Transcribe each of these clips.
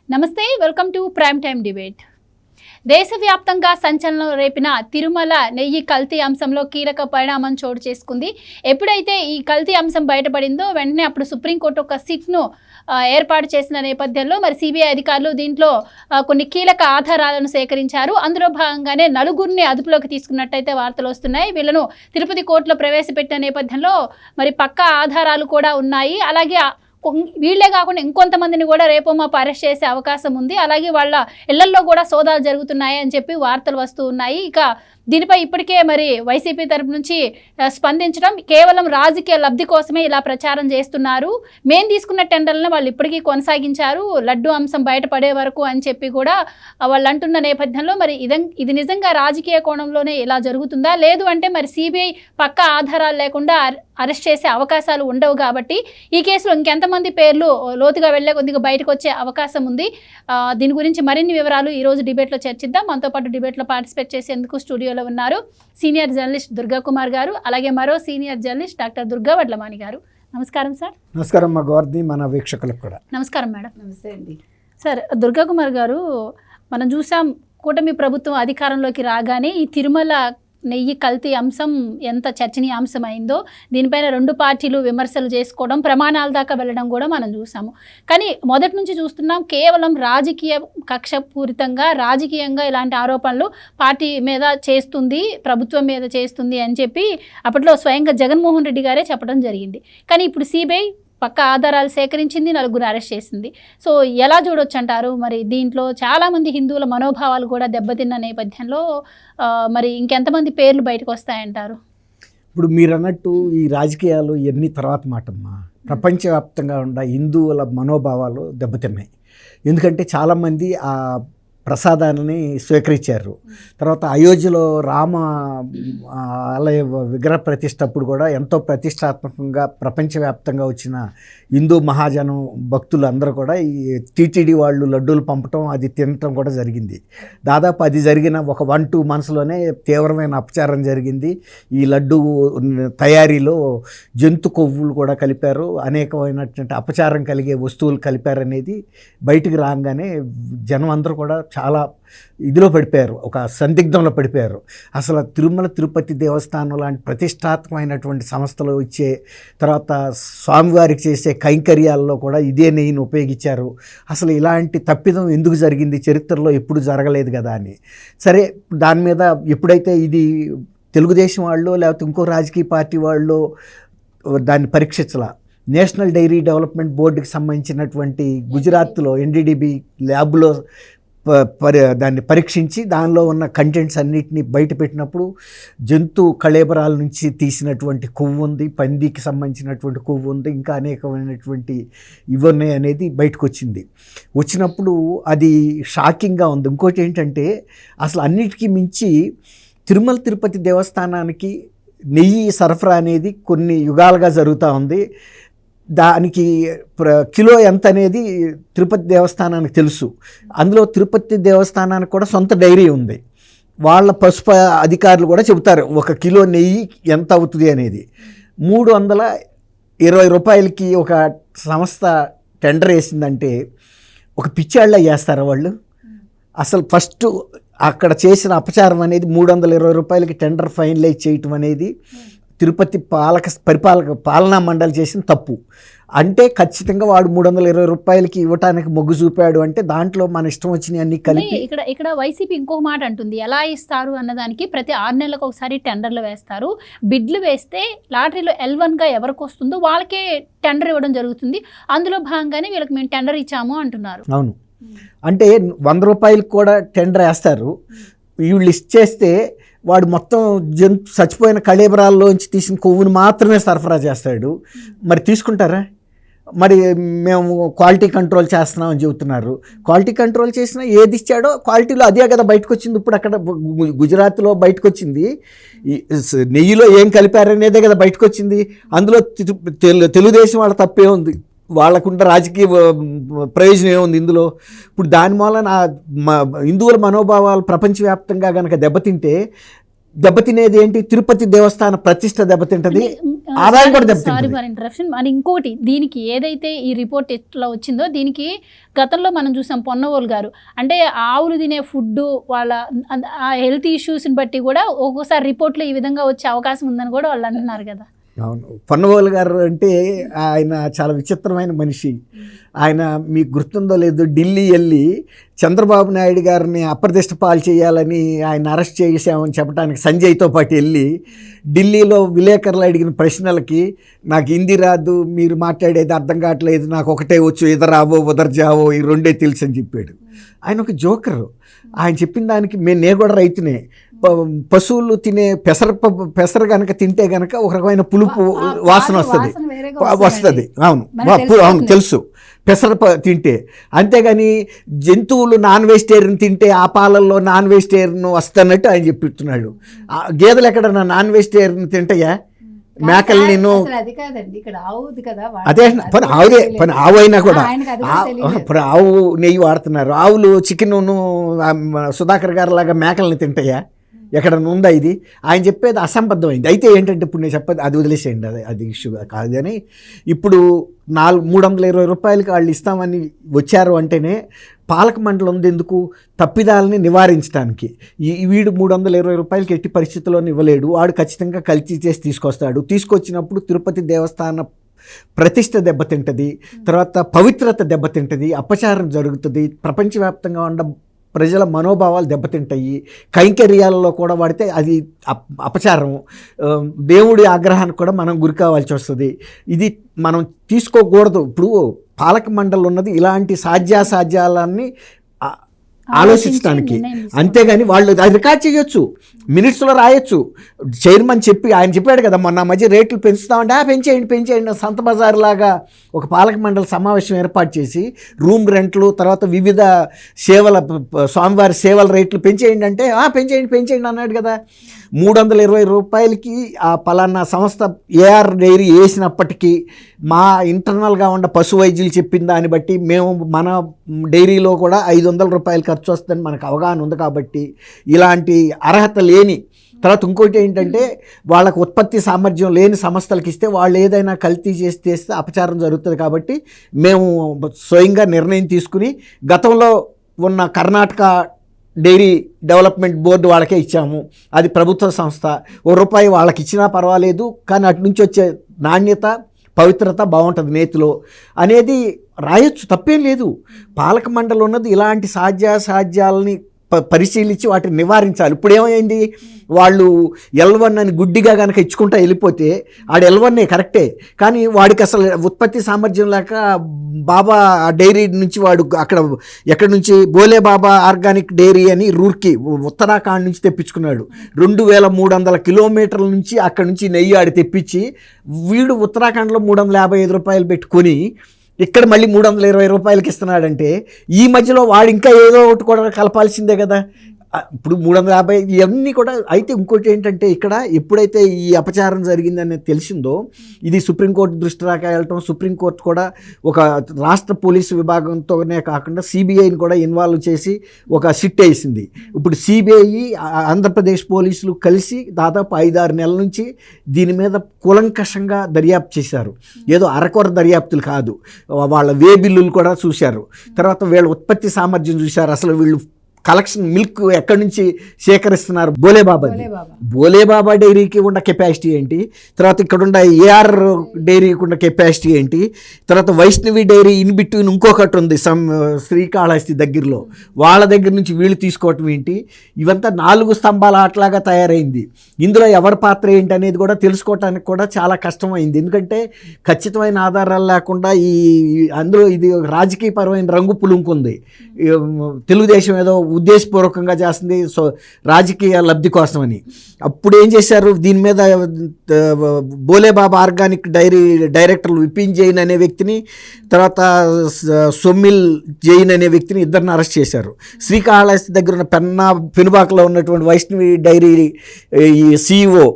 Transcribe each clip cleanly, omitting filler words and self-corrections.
నమస్తే, welcome to prime time debate. దేశవ్యాప్తంగా సంచలనం రేపిన తిరుమల నెయ్యి కల్తీ అంశంలో కీలక పరిణామం చోటు చేసుకుంది. ఎప్పుడైతే ఈ కల్తీ అంశం బయటపడిందో వెంటనే అప్పుడు సుప్రీంకోర్టు ఒక సిట్ను ఏర్పాటు చేసిన నేపథ్యంలో మరి సిబిఐ అధికారులు దీంట్లో కొన్ని కీలక ఆధారాలను సేకరించారు. అందులో భాగంగానే నలుగురిని అదుపులోకి తీసుకున్నట్టయితే వార్తలు వస్తున్నాయి. వీళ్ళను తిరుపతి కోర్టులో ప్రవేశపెట్టిన నేపథ్యంలో మరి పక్కా ఆధారాలు కూడా ఉన్నాయి. అలాగే వీళ్లే కాకుండా ఇంకొంతమందిని కూడా రేపో మాపు అరెస్ట్ చేసే అవకాశం ఉంది. అలాగే వాళ్ళ ఇళ్లల్లో కూడా సోదాలు జరుగుతున్నాయి అని చెప్పి వార్తలు వస్తూ ఉన్నాయి. ఇక దీనిపై ఇప్పటికే మరి వైసీపీ తరపు నుంచి స్పందించడం, కేవలం రాజకీయ లబ్ధి కోసమే ఇలా ప్రచారం చేస్తున్నారు, మేము తీసుకున్న టెండర్లను వాళ్ళు ఇప్పటికీ కొనసాగించారు లడ్డు అంశం బయటపడే వరకు అని చెప్పి కూడా వాళ్ళు అంటున్న నేపథ్యంలో మరి ఇది నిజంగా రాజకీయ కోణంలోనే ఇలా జరుగుతుందా, లేదు అంటే మరి సిబిఐ పక్కా ఆధారాలు లేకుండా అరెస్ట్ చేసే అవకాశాలు ఉండవు కాబట్టి ఈ కేసులో ఇంకెంతమంది పేర్లు లోతుగా వెళ్లే కొద్దిగా బయటకు వచ్చే అవకాశం ఉంది. దీని గురించి మరిన్ని వివరాలు ఈరోజు డిబేట్లో చర్చిద్దాం. మనతో పాటు డిబేట్లో పార్టిసిపేట్ చేసేందుకు స్టూడియోలో ఉన్నారు సీనియర్ జర్నలిస్ట్ దుర్గా కుమార్ గారు, అలాగే మరో senior journalist doctor Durga Vadlamani గారు. నమస్కారం సార్. నమస్కారం మా గవర్ని, మన వీక్షకులకు కూడా నమస్కారం మేడం. నమస్తే అండి సార్. దుర్గా కుమార్ గారు, మనం చూసాం కూటమి ప్రభుత్వం అధికారంలోకి రాగానే ఈ తిరుమల నెయ్యి కల్తీ అంశం ఎంత చర్చనీయాంశం అయిందో, దీనిపైన రెండు పార్టీలు విమర్శలు చేసుకోవడం, ప్రమాణాల దాకా వెళ్ళడం కూడా మనం చూసాము. కానీ మొదటి నుంచి చూస్తున్నాం కేవలం రాజకీయ కక్షపూరితంగా రాజకీయంగా ఇలాంటి ఆరోపణలు పార్టీ మీద చేస్తుంది, ప్రభుత్వం మీద చేస్తుంది అని చెప్పి అప్పట్లో స్వయంగా జగన్మోహన్ రెడ్డి గారే చెప్పడం జరిగింది. కానీ ఇప్పుడు సిబిఐ పక్క ఆధారాలు సేకరించింది, నలుగురు అరెస్ట్ చేసింది. సో ఎలా చూడొచ్చు అంటారు? మరి దీంట్లో చాలామంది హిందువుల మనోభావాలు కూడా దెబ్బతిన్న నేపథ్యంలో మరి ఇంకెంతమంది పేర్లు బయటకు వస్తాయంటారు? ఇప్పుడు మీరు అన్నట్టు ఈ రాజకీయాలు ఇవన్నీ తర్వాత మాటమ్మా. ప్రపంచవ్యాప్తంగా ఉన్న హిందువుల మనోభావాలు దెబ్బతిన్నాయి. ఎందుకంటే చాలామంది ఆ ప్రసాదాన్ని స్వీకరించారు. తర్వాత అయోధ్యలో రామ ఆలయ విగ్రహ ప్రతిష్ఠ అప్పుడు కూడా ఎంతో ప్రతిష్టాత్మకంగా ప్రపంచవ్యాప్తంగా వచ్చిన హిందూ మహాజనం భక్తులు అందరూ కూడా ఈ టీటీడీ వాళ్ళు లడ్డూలు పంపటం, అది తినటం కూడా జరిగింది. దాదాపు అది జరిగిన ఒక 1-2 మంత్స్లోనే తీవ్రమైన అపచారం జరిగింది. ఈ లడ్డు తయారీలో జంతు కొవ్వులు కూడా కలిపారు, అనేకమైనటువంటి అపచారం కలిగే వస్తువులు కలిపారనేది బయటికి రాగానే జనం అందరూ కూడా చాలా ఇదిలో పడిపోయారు, ఒక సందిగ్ధంలో పడిపోయారు. అసలు తిరుమల తిరుపతి దేవస్థానం లాంటి ప్రతిష్టాత్మకమైనటువంటి సంస్థలు ఇచ్చే, తర్వాత స్వామివారికి చేసే కైంకర్యాల్లో కూడా ఇదే నెయ్యిని ఉపయోగించారు. అసలు ఇలాంటి తప్పిదం ఎందుకు జరిగింది, చరిత్రలో ఎప్పుడు జరగలేదు కదా అని. సరే, దాని మీద ఎప్పుడైతే ఇది తెలుగుదేశం వాళ్ళు లేకపోతే ఇంకో రాజకీయ పార్టీ వాళ్ళు దాన్ని పరీక్షించాల, నేషనల్ డైరీ డెవలప్మెంట్ బోర్డుకి సంబంధించినటువంటి గుజరాత్లో ఎన్డీడీబీ ల్యాబ్లో దాన్ని పరీక్షించి దానిలో ఉన్న కంటెంట్స్ అన్నిటినీ బయట పెట్టినప్పుడు జంతు కళేబరాల నుంచి తీసినటువంటి కొవ్వు ఉంది, పందికి సంబంధించినటువంటి కొవ్వు ఉంది, ఇంకా అనేకమైనటువంటి ఇవన్నీ అనేది బయటకు వచ్చింది. వచ్చినప్పుడు అది షాకింగ్గా ఉంది. ఇంకోటి ఏంటంటే అసలు అన్నిటికీ మించి తిరుమల తిరుపతి దేవస్థానానికి నెయ్యి సరఫరా అనేది కొన్ని యుగాలుగా జరుగుతూ ఉంది. దానికి కిలో ఎంత అనేది తిరుపతి దేవస్థానానికి తెలుసు. అందులో తిరుపతి దేవస్థానానికి కూడా సొంత డైరీ ఉంది. వాళ్ళ పసుపు అధికారులు కూడా చెబుతారు ఒక కిలో నెయ్యి ఎంత అవుతుంది అనేది. 320 రూపాయలకి ఒక సంస్థ టెండర్ వేసిందంటే ఒక పిచ్చాళ్ళ చేస్తారు వాళ్ళు. అసలు ఫస్ట్ అక్కడ చేసిన అపచారం అనేది 320 రూపాయలకి టెండర్ ఫైనలైజ్ చేయటం అనేది తిరుపతి పాలనా మండలి చేసిన తప్పు. అంటే ఖచ్చితంగా వాడు 320 రూపాయలకి ఇవ్వటానికి మొగ్గు చూపాడు అంటే దాంట్లో మన ఇష్టం వచ్చినాయి అన్ని కలిపి. ఇక్కడ వైసీపీ ఇంకొక మాట అంటుంది, ఎలా ఇస్తారు అన్నదానికి ప్రతి 6 నెలలకు ఒకసారి టెండర్లు వేస్తారు. బిడ్లు వేస్తే లాటరీలో L1గా ఎవరికి వస్తుందో వాళ్ళకే టెండర్ ఇవ్వడం జరుగుతుంది. అందులో భాగంగానే వీళ్ళకి మేము టెండర్ ఇచ్చాము అంటున్నారు. అవును, అంటే 100 రూపాయలకు కూడా టెండర్ వేస్తారు. వీళ్ళు ఇచ్చేస్తే వాడు మొత్తం చచ్చిపోయిన కళేబరాల్లోంచి తీసిన కొవ్వును మాత్రమే సరఫరా చేస్తాడు. మరి తీసుకుంటారా? మరి మేము క్వాలిటీ కంట్రోల్ చేస్తున్నామని చెబుతున్నారు. క్వాలిటీ కంట్రోల్ చేసినా ఏది ఇచ్చాడో క్వాలిటీలో అదే కదా బయటకు వచ్చింది. ఇప్పుడు అక్కడ గుజరాత్లో బయటకు వచ్చింది నెయ్యిలో ఏం కలిపారనేదే కదా బయటకు వచ్చింది. అందులో తెలుగుదేశం వాళ్ళ తప్పే ఉంది, వాళ్ళకుంటే రాజకీయ ప్రయోజనం ఏముంది ఇందులో? ఇప్పుడు దాని మూలన హిందువుల మనోభావాలు ప్రపంచవ్యాప్తంగా కనుక దెబ్బతింటే దెబ్బతినేది ఏంటి? తిరుపతి దేవస్థాన ప్రతిష్ట దెబ్బతింటది. ఆదాయం కూడా సారీ దెబ్బతింటుంది. For interruption. మరి ఇంకోటి, దీనికి ఏదైతే ఈ రిపోర్ట్ ఎట్లా వచ్చిందో దీనికి గతంలో మనం చూసాం పొన్నవోలు గారు, అంటే ఆవులు తినే ఫుడ్ వాళ్ళ ఆ హెల్త్ ఇష్యూస్ని బట్టి కూడా ఒక్కోసారి రిపోర్ట్లో ఈ విధంగా వచ్చే అవకాశం ఉందని కూడా వాళ్ళు అంటున్నారు కదా. అవును, పొన్నవోలు గారు అంటే ఆయన చాలా విచిత్రమైన మనిషి. ఆయన మీకు గుర్తుందో లేదో ఢిల్లీ వెళ్ళి చంద్రబాబు నాయుడు గారిని అప్రదిష్ట పాలు చేయాలని ఆయన అరెస్ట్ చేసామని చెప్పడానికి సంజయ్తో పాటు వెళ్ళి ఢిల్లీలో విలేకరులు అడిగిన ప్రశ్నలకి నాకు హిందీ రాదు, మీరు మాట్లాడేది అర్థం కావట్లేదు, నాకు ఒకటే వచ్చు, ఇదరావో ఉదర్జావో ఈ రెండే తెలుసు అని చెప్పాడు. ఆయన ఒక జోకరు. ఆయన చెప్పిన దానికి నేను కూడా రైతునే. పశువులు తినే పెసర కనుక తింటే కనుక ఒక రకమైన పులుపు వాసన వస్తుంది. అవును తెలుసు, పెసర తింటే. అంతేగాని జంతువులు నాన్ వెజిటేరియన్ తింటే ఆ పాలల్లో నాన్ వెజిటేరియన్ వస్తున్నట్టు ఆయన చెప్తున్నాడు. గేదెలు ఎక్కడన్నా నాన్ వెజిటేరియన్ తింటాయా? మేకలు నేను అదే పని ఆవు అయినా కూడా ఆవు నెయ్యి వాడుతున్నారు. ఆవులు చికెను సుధాకర్ గారు లాగా మేకల్ని తింటాయా? ఎక్కడన్నా ఉందా ఇది? ఆయన చెప్పేది అసంబద్ధమైంది. అయితే ఏంటంటే ఇప్పుడు నేను చెప్పేది అది వదిలేసేయండి, అది ఇష్యూ కాదు. కానీ ఇప్పుడు 320 రూపాయలకి వాళ్ళు ఇస్తామని వచ్చారు అంటేనే పాలక మండలి ఉంది ఎందుకు? తప్పిదాలని నివారించడానికి. వీడు 320 రూపాయలకి ఎట్టి పరిస్థితుల్లోనే ఇవ్వలేడు. వాడు ఖచ్చితంగా కల్తీ చేసి తీసుకొస్తాడు. తీసుకొచ్చినప్పుడు తిరుపతి దేవస్థాన ప్రతిష్ట దెబ్బతింటుంది, తర్వాత పవిత్రత దెబ్బతింటుంది, అపచారం జరుగుతుంది, ప్రపంచవ్యాప్తంగా ఉన్న ప్రజల మనోభావాలు దెబ్బతింటాయి. కైంకర్యాలలో కూడా వాడితే అది అపచారం, దేవుడి ఆగ్రహానికి కూడా మనం గురి కావాల్సి వస్తుంది. ఇది మనం తీసుకోకూడదు. ఇప్పుడు పాలక మండలి ఉన్నది ఇలాంటి సాధ్యాసాధ్యాలన్నీ ఆలోచించడానికి, అంతేగాని వాళ్ళు అది రికార్డ్ చేయొచ్చు, మినిట్స్లో రాయొచ్చు. చైర్మన్ ఆయన చెప్పాడు కదా మొన్న మధ్య రేట్లు పెంచుతామంటే పెంచేయండి సంత బజార్ లాగా ఒక పాలక మండలి సమావేశం ఏర్పాటు చేసి రూమ్ రెంట్లు, తర్వాత వివిధ సేవల స్వామివారి సేవల రేట్లు పెంచేయండి అంటే పెంచేయండి అన్నాడు కదా. 320 రూపాయలకి ఆ పలానా సంస్థ ఏఆర్ డైరీ వేసినప్పటికీ మా ఇంటర్నల్గా ఉన్న పశు వైద్యులు చెప్పిన దాన్ని బట్టి మేము మన డైరీలో కూడా 500 రూపాయలు ఖర్చు వస్తుందని మనకు అవగాహన ఉంది. కాబట్టి ఇలాంటి అర్హత లేని, తర్వాత ఇంకోటి ఏంటంటే వాళ్ళకు ఉత్పత్తి సామర్థ్యం లేని సంస్థలకు ఇస్తే వాళ్ళు ఏదైనా కల్తీ చేస్తే అపచారం జరుగుతుంది. కాబట్టి మేము స్వయంగా నిర్ణయం తీసుకుని గతంలో ఉన్న కర్ణాటక డైరీ డెవలప్మెంట్ బోర్డు వాళ్ళకే ఇచ్చాము, అది ప్రభుత్వ సంస్థ, ₹1 వాళ్ళకి ఇచ్చినా పర్వాలేదు, కానీ అటు నుంచి వచ్చే నాణ్యత పవిత్రత బాగుంటుంది నేతిలో అనేది రాయొచ్చు, తప్పేం లేదు. పాలక మండలి ఉన్నది ఇలాంటి సాధ్యాసాధ్యాలని పరిశీలించి వాటిని నివారించాలి. ఇప్పుడు ఏమైంది, వాళ్ళు L1 అని గుడ్డిగా కనుక ఇచ్చుకుంటా వెళ్ళిపోతే ఆడు L1 కరెక్టే, కానీ వాడికి అసలు ఉత్పత్తి సామర్థ్యం లేక బాబా డైరీ నుంచి వాడు అక్కడ ఎక్కడి నుంచి బోలే బాబా ఆర్గానిక్ డైరీ అని రూర్కి ఉత్తరాఖండ్ నుంచి తెప్పించుకున్నాడు. 2300 కిలోమీటర్ల నుంచి అక్కడి నుంచి నెయ్యి ఆడి తెప్పించి వీడు ఉత్తరాఖండ్లో 355 రూపాయలు పెట్టుకొని ఇక్కడ మళ్ళీ 320 రూపాయలకి ఇస్తున్నాడంటే ఈ మధ్యలో వాడు ఇంకా ఏదో ఒకటి కూడా కలపాల్సిందే కదా. ఇప్పుడు 350 ఇవన్నీ కూడా. అయితే ఇంకోటి ఏంటంటే ఇక్కడ ఎప్పుడైతే ఈ అపచారం జరిగిందని తెలిసిందో ఇది సుప్రీంకోర్టు దృష్టి దాకా వెళ్ళటం, సుప్రీంకోర్టు కూడా ఒక రాష్ట్ర పోలీసు విభాగంతోనే కాకుండా సిబిఐని కూడా ఇన్వాల్వ్ చేసి ఒక సిట్ వేసింది. ఇప్పుడు సిబిఐ ఆంధ్రప్రదేశ్ పోలీసులు కలిసి దాదాపు 5-6 నెలల నుంచి దీని మీద కూలంకషంగా దర్యాప్తు చేశారు. ఏదో అరకొర దర్యాప్తులు కాదు, వాళ్ళ వే బిల్లులు కూడా చూశారు, తర్వాత వీళ్ళ ఉత్పత్తి సామర్థ్యం చూశారు, అసలు వీళ్ళు కలెక్షన్ మిల్క్ ఎక్కడి నుంచి సేకరిస్తున్నారు. బోలేబాబా డైరీకి ఉన్న కెపాసిటీ ఏంటి, తర్వాత ఇక్కడ ఉన్న ఏఆర్ డైరీకి ఉన్న కెపాసిటీ ఏంటి, తర్వాత వైష్ణవి డైరీ ఇన్ బిట్వీన్ ఇంకొకటి ఉంది శ్రీకాళహస్తి దగ్గరలో, వాళ్ళ దగ్గర నుంచి వీళ్ళు తీసుకోవటం ఏంటి, ఇవంతా 4 స్తంభాల ఆటలాగా తయారైంది. ఇందులో ఎవరి పాత్ర ఏంటి అనేది కూడా తెలుసుకోవటానికి కూడా చాలా కష్టమైంది. ఎందుకంటే ఖచ్చితమైన ఆధారాలు లేకుండా అందులో ఇది రాజకీయపరమైన రంగు పులుంకుంది. తెలుగుదేశం ఏదో ఉద్దేశపూర్వకంగా చేస్తుంది రాజకీయ లబ్ధి కోసమని. అప్పుడు ఏం చేశారు, దీని మీద బోలేబాబా ఆర్గానిక్ డైరీ డైరెక్టర్లు విపిన్ జైన్ అనే వ్యక్తిని, తర్వాత సొమ్మిల్ జైన్ అనే వ్యక్తిని, ఇద్దరిని అరెస్ట్ చేశారు. శ్రీకాళహస్తి దగ్గర ఉన్న పెనుబాకలో ఉన్నటువంటి వైష్ణవి డైరీ ఈ CEO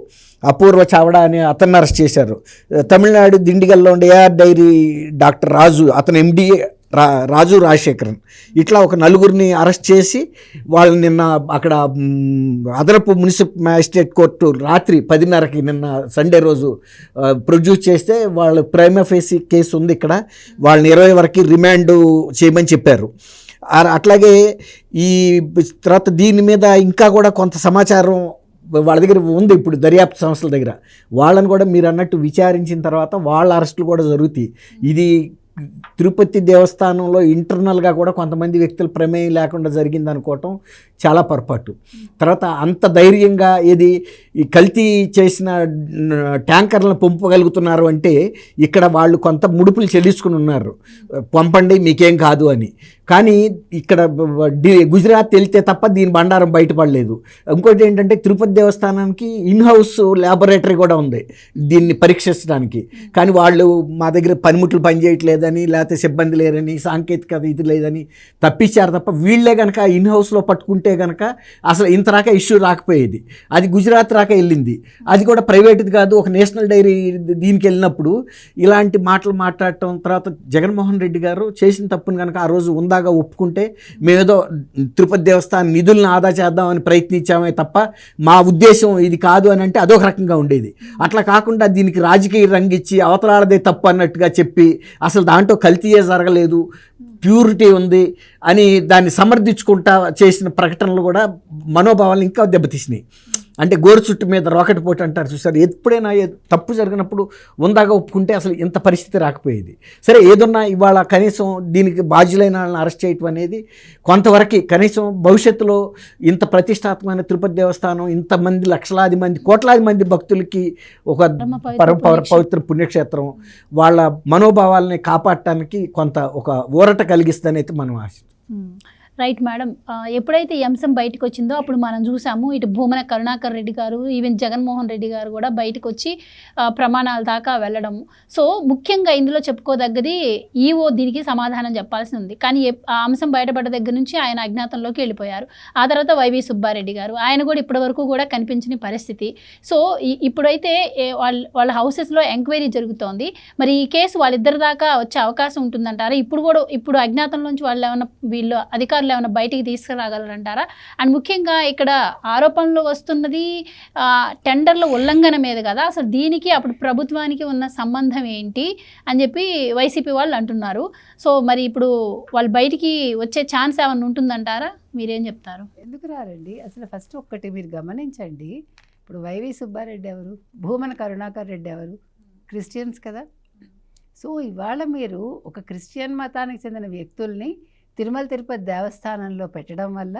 అపూర్వ చావడా అనే అతన్ని అరెస్ట్ చేశారు. తమిళనాడు దిండిగల్లో ఉండే ఏఆర్ డైరీ డాక్టర్ రాజు, అతను MD రాజు రాజశేఖరన్ ఇట్లా ఒక నలుగురిని అరెస్ట్ చేసి వాళ్ళు నిన్న అక్కడ అదనపు మున్సిపల్ మ్యాజిస్ట్రేట్ కోర్టు రాత్రి 10:30కి నిన్న సండే రోజు ప్రొడ్యూస్ చేస్తే వాళ్ళు ప్రైమా ఫేసి కేసు ఉంది ఇక్కడ, వాళ్ళని 20 వరకు రిమాండ్ చేయమని చెప్పారు. అట్లాగే ఈ తర్వాత దీని మీద ఇంకా కూడా కొంత సమాచారం వాళ్ళ దగ్గర ఉంది ఇప్పుడు దర్యాప్తు సంస్థల దగ్గర. వాళ్ళని కూడా మీరు అన్నట్టు విచారించిన తర్వాత వాళ్ళ అరెస్టులు కూడా జరుగుతాయి. ఇది తిరుపతి దేవస్థానంలో ఇంటర్నల్గా కూడా కొంతమంది వ్యక్తుల ప్రమేయం లేకుండా జరిగింది అనుకోవటం చాలా పొరపాటు. తర్వాత అంత ధైర్యంగా ఈ కల్తీ చేసిన ట్యాంకర్లను పంపగలుగుతున్నారు అంటే ఇక్కడ వాళ్ళు కొంత ముడుపులు చెల్లించుకుని ఉన్నారు, పంపండి మీకేం కాదు అని. కానీ ఇక్కడ గుజరాత్ వెళ్తే తప్ప దీని బండారం బయటపడలేదు. ఇంకోటి ఏంటంటే తిరుపతి దేవస్థానానికి ఇన్హౌస్ ల్యాబొరేటరీ కూడా ఉంది దీన్ని పరీక్షించడానికి. కానీ వాళ్ళు మా దగ్గర పనిముట్లు పనిచేయట్లేదని, లేకపోతే సిబ్బంది లేరని, సాంకేతికత ఇది లేదని తప్పించారు తప్ప వీళ్ళే కనుక ఇన్హౌస్లో పట్టుకుంటే కనుక అసలు ఇంతరాకా ఇష్యూ రాకపోయేది. అది గుజరాత్ రాక వెళ్ళింది, అది కూడా ప్రైవేట్ది కాదు, ఒక నేషనల్ డైరీ దీనికి వెళ్ళినప్పుడు ఇలాంటి మాటలు మాట్లాడటం. తర్వాత జగన్మోహన్ రెడ్డి గారు చేసిన తప్పును కనుక ఆ రోజు ఉందాగా ఒప్పుకుంటే మేమేదో తిరుపతి దేవస్థానం నిధులను ఆదా చేద్దామని ప్రయత్నించామే తప్ప మా ఉద్దేశం ఇది కాదు అని అంటే అదొక రకంగా ఉండేది. అట్లా కాకుండా దీనికి రాజకీయ రంగిచ్చి అవతలాడదే తప్పు అన్నట్టుగా చెప్పి అసలు దాంట్లో కల్తీయే జరగలేదు, ప్యూరిటీ ఉంది అని దాన్ని సమర్థించుకుంటా చేసిన ప్రకటనలు కూడా మనోభావాలు ఇంకా దెబ్బతీసినాయి. అంటే గోరు చుట్టు మీద రాకెట్ పోటీ అంటారు చూసారు. ఎప్పుడైనా తప్పు జరిగినప్పుడు ఉందాగా ఒప్పుకుంటే అసలు ఇంత పరిస్థితి రాకపోయేది. సరే ఏదన్నా ఇవాళ కనీసం దీనికి బాధ్యులైన వాళ్ళని అరెస్ట్ చేయటం అనేది కొంతవరకు కనీసం భవిష్యత్తులో ఇంత ప్రతిష్టాత్మకమైన తిరుపతి దేవస్థానం ఇంతమంది లక్షలాది మంది కోట్లాది మంది భక్తులకి ఒక పవిత్ర పుణ్యక్షేత్రం, వాళ్ళ మనోభావాలని కాపాడటానికి కొంత ఒక ఊరట కలిగిస్తుందని అయితే మనం ఆశ. రైట్ మేడం, ఎప్పుడైతే ఈ అంశం బయటకు వచ్చిందో అప్పుడు మనం చూసాము ఇటు భూమన కరుణాకర్ రెడ్డి గారు, ఈవెన్ జగన్మోహన్ రెడ్డి గారు కూడా బయటకు వచ్చి ప్రమాణాల దాకా వెళ్ళడం. సో ముఖ్యంగా ఇందులో చెప్పుకోదగ్గది ఈఓ దీనికి సమాధానం చెప్పాల్సి ఉంది. కానీ ఆ అంశం బయటపడ్డ దగ్గర నుంచి ఆయన అజ్ఞాతంలోకి వెళ్ళిపోయారు. ఆ తర్వాత వైవి సుబ్బారెడ్డి గారు, ఆయన కూడా ఇప్పటి వరకు కూడా కనిపించని పరిస్థితి. సో ఇప్పుడైతే వాళ్ళ హౌసెస్లో ఎంక్వైరీ జరుగుతోంది. మరి ఈ కేసు వాళ్ళిద్దరి దాకా వచ్చే అవకాశం ఉంటుందంటారా? ఇప్పుడు అజ్ఞాతంలోంచి వీళ్ళు అధికారులు ఏమైనా బయటికి తీసుకురాగలరంటారా? అండ్ ముఖ్యంగా ఇక్కడ ఆరోపణలు వస్తున్నది టెండర్ల ఉల్లంఘన మీద కదా, అసలు దీనికి అప్పుడు ప్రభుత్వానికి ఉన్న సంబంధం ఏంటి అని చెప్పి వైసీపీ వాళ్ళు అంటున్నారు. సో మరి ఇప్పుడు వాళ్ళు బయటికి వచ్చే ఛాన్స్ ఏమైనా ఉంటుందంటారా? మీరేం చెప్తారు? ఎందుకు రారండి? అసలు ఫస్ట్ ఒక్కటి మీరు గమనించండి, ఇప్పుడు వైవి సుబ్బారెడ్డి ఎవరు, భూమన కరుణాకర్ రెడ్డి ఎవరు? క్రిస్టియన్స్ కదా. సో ఇవాళ మీరు ఒక క్రిస్టియన్ మతానికి చెందిన వ్యక్తుల్ని తిరుమల తిరుపతి దేవస్థానంలో పెట్టడం వల్ల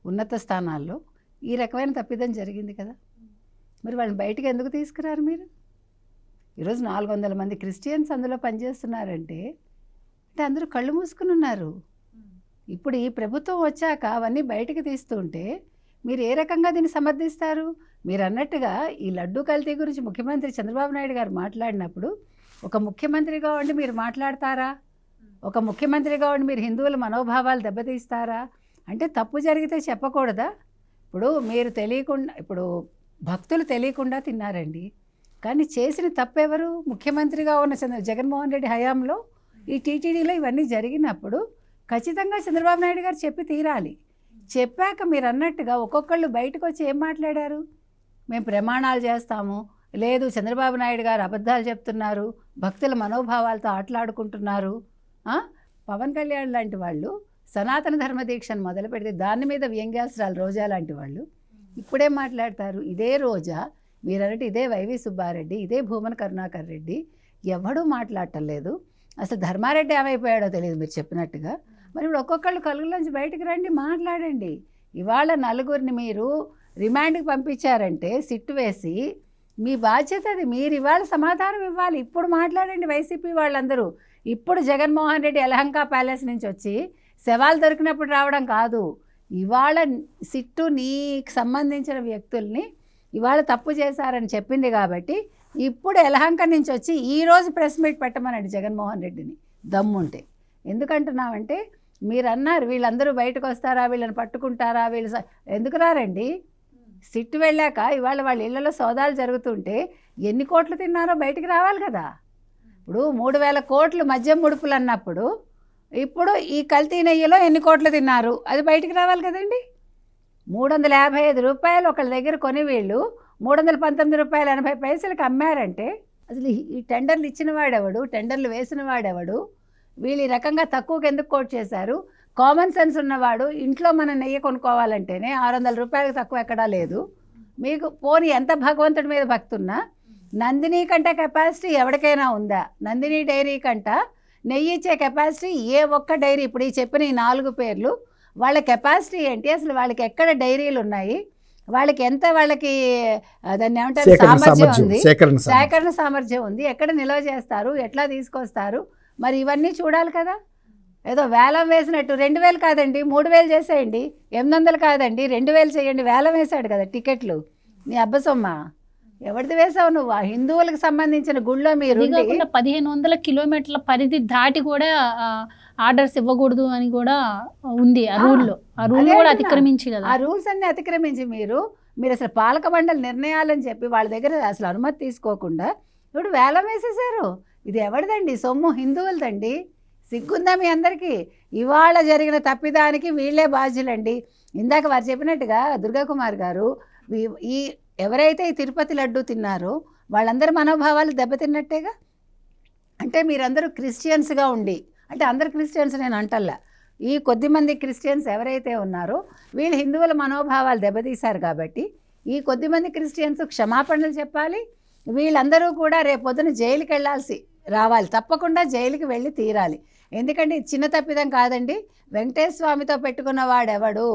ఉన్నత స్థానాల్లో ఈ రకమైన తప్పిదం జరిగింది కదా. మరి వాళ్ళని బయటకు ఎందుకు తీసుకురారు మీరు? ఈరోజు 400 మంది క్రిస్టియన్స్ అందులో పనిచేస్తున్నారంటే అందరూ కళ్ళు మూసుకుని ఉన్నారు. ఇప్పుడు ఈ ప్రభుత్వం వచ్చాక అవన్నీ బయటకు తీస్తుంటే మీరు ఏ రకంగా దీన్ని సమర్థిస్తారు? మీరు అన్నట్టుగా ఈ లడ్డూ కల్తీ గురించి ముఖ్యమంత్రి చంద్రబాబు నాయుడు గారు మాట్లాడినప్పుడు ఒక ముఖ్యమంత్రిగా ఉండి మీరు మాట్లాడతారా? ఒక ముఖ్యమంత్రిగా ఉండి మీరు హిందువుల మనోభావాలు దెబ్బతీస్తారా? అంటే తప్పు జరిగితే చెప్పకూడదా? ఇప్పుడు మీరు తెలియకుండా, ఇప్పుడు భక్తులు తెలియకుండా తిన్నారండి, కానీ చేసిన తప్పెవరు? ముఖ్యమంత్రిగా ఉన్న జగన్మోహన్ రెడ్డి హయాంలో ఈ టీటీడీలో ఇవన్నీ జరిగినప్పుడు ఖచ్చితంగా చంద్రబాబు నాయుడు గారు చెప్పి తీరాలి. చెప్పాక మీరు అన్నట్టుగా ఒక్కొక్కళ్ళు బయటకు వచ్చి ఏం మాట్లాడారు? మేము ప్రమాణాలు చేస్తాము, లేదు చంద్రబాబు నాయుడు గారు అబద్ధాలు చెప్తున్నారు, భక్తుల మనోభావాలతో ఆటలాడుకుంటున్నారు. పవన్ కళ్యాణ్ లాంటి వాళ్ళు సనాతన ధర్మ దీక్షను మొదలు పెడితే దాని మీద వ్యంగ్యాస్త్రాలు రోజా లాంటి వాళ్ళు ఇప్పుడే మాట్లాడతారు. ఇదే రోజా, మీరన్నట్టు ఇదే వైవి సుబ్బారెడ్డి, ఇదే భూమన కరుణాకర్ రెడ్డి ఎవడూ మాట్లాడటం లేదు. అసలు ధర్మారెడ్డి ఏమైపోయాడో తెలియదు మీరు చెప్పినట్టుగా. మరి ఇప్పుడు ఒక్కొక్కళ్ళు కలుగులోంచి బయటకు రండి, మాట్లాడండి. ఇవాళ నలుగురిని మీరు రిమాండ్కి పంపించారంటే సిట్టు వేసి మీ బాధ్యత అది, మీరు ఇవాళ సమాధానం ఇవ్వాలి. ఇప్పుడు మాట్లాడండి వైసీపీ వాళ్ళందరూ. ఇప్పుడు జగన్మోహన్ రెడ్డి యలహంక ప్యాలెస్ నుంచి వచ్చి శవాలు దొరికినప్పుడు రావడం కాదు. ఇవాళ సిట్టు నీకు సంబంధించిన వ్యక్తుల్ని ఇవాళ తప్పు చేశారని చెప్పింది కాబట్టి ఇప్పుడు యలహంక నుంచి వచ్చి ఈరోజు ప్రెస్ మీట్ పెట్టమనండి జగన్మోహన్ రెడ్డిని దమ్ముంటే. ఎందుకంటున్నామంటే మీరు అన్నారు వీళ్ళందరూ బయటకు వస్తారా, వీళ్ళని పట్టుకుంటారా, వీళ్ళు ఎందుకు రారండి? సిట్టు వెళ్ళాక ఇవాళ వాళ్ళ ఇళ్లలో సోదాలు జరుగుతుంటే ఎన్ని కోట్లు తిన్నారో బయటికి రావాలి కదా. ఇప్పుడు 3,000 కోట్లు మద్యం ముడుపులు అన్నప్పుడు ఇప్పుడు ఈ కల్తీ నెయ్యిలో ఎన్ని కోట్లు తిన్నారు అది బయటికి రావాలి కదండి. 355 రూపాయలు ఒకళ్ళ దగ్గర కొని వీళ్ళు 319 రూపాయలు 80 పైసలకి అమ్మారంటే అసలు ఈ టెండర్లు ఇచ్చిన వాడెవడు, టెండర్లు వేసిన వాడెవడు, వీళ్ళు ఈ రకంగా తక్కువకి ఎందుకు కోట్ చేశారు? కామన్ సెన్స్ ఉన్నవాడు ఇంట్లో మన నెయ్యి కొనుక్కోవాలంటేనే 600 రూపాయలకు తక్కువ ఎక్కడా లేదు. మీకు పోనీ ఎంత భగవంతుడి మీద భక్తున్నా నందిని కంటే కెపాసిటీ ఎవరికైనా ఉందా? నందిని డైరీ కంట నెయ్యి ఇచ్చే కెపాసిటీ ఏ ఒక్క డైరీ, ఇప్పుడు ఈ చెప్పిన ఈ 4 పేర్లు వాళ్ళ కెపాసిటీ ఏంటి, అసలు వాళ్ళకి ఎక్కడ డైరీలు ఉన్నాయి, వాళ్ళకి ఎంత వాళ్ళకి దాన్ని ఏమంటారు సామర్థ్యం ఉంది, సేకరణ సామర్థ్యం ఉంది, ఎక్కడ నిల్వ చేస్తారు, ఎట్లా తీసుకొస్తారు, మరి ఇవన్నీ చూడాలి కదా. ఏదో వేలం వేసినట్టు 2000 కాదండి 3000 చేసేయండి, 800 కాదండి 2000 చేయండి, వేలం వేశాడు కదా టికెట్లు. నీ అబ్బసొమ్మ ఎవరిది వేసావు నువ్వు? ఆ హిందువులకు సంబంధించిన గుళ్ళో మీరు 1500 కిలోమీటర్ల పరిధి దాటి కూడా ఆర్డర్స్ ఇవ్వకూడదు అని కూడా ఉంది ఆ రూల్లో. ఆ రూల్ కూడా అతిక్రమించి కదా, ఆ రూల్స్ అన్ని అతిక్రమించి మీరు అసలు పాలక మండలి నిర్ణయాలని చెప్పి వాళ్ళ దగ్గర అసలు అనుమతి తీసుకోకుండా ఇప్పుడు వేలం వేసేసారు. ఇది ఎవరిదండి సొమ్ము? హిందువులదండి. సిగ్గుందా మీ అందరికీ? ఇవాళ జరిగిన తప్పిదానికి వీళ్ళే బాధ్యులండి. ఇందాక వారు చెప్పినట్టుగా దుర్గాకుమార్ గారు ఈ ఎవరైతే ఈ తిరుపతి లడ్డు తిన్నారో వాళ్ళందరి మనోభావాలు దెబ్బతిన్నట్టేగా. అంటే మీరందరూ క్రిస్టియన్స్గా ఉండి, అంటే అందరు క్రిస్టియన్స్ నేను అంటల్లా, ఈ కొద్దిమంది క్రిస్టియన్స్ ఎవరైతే ఉన్నారో వీళ్ళు హిందువుల మనోభావాలు దెబ్బతీశారు కాబట్టి ఈ కొద్దిమంది క్రిస్టియన్స్ క్షమాపణలు చెప్పాలి. వీళ్ళందరూ కూడా రేపొద్దున జైలుకి రావాలి, తప్పకుండా జైలుకి వెళ్ళి తీరాలి. ఎందుకంటే చిన్న తప్పిదం కాదండి. వెంకటేశ్వర స్వామితో పెట్టుకున్న వాడెవడు?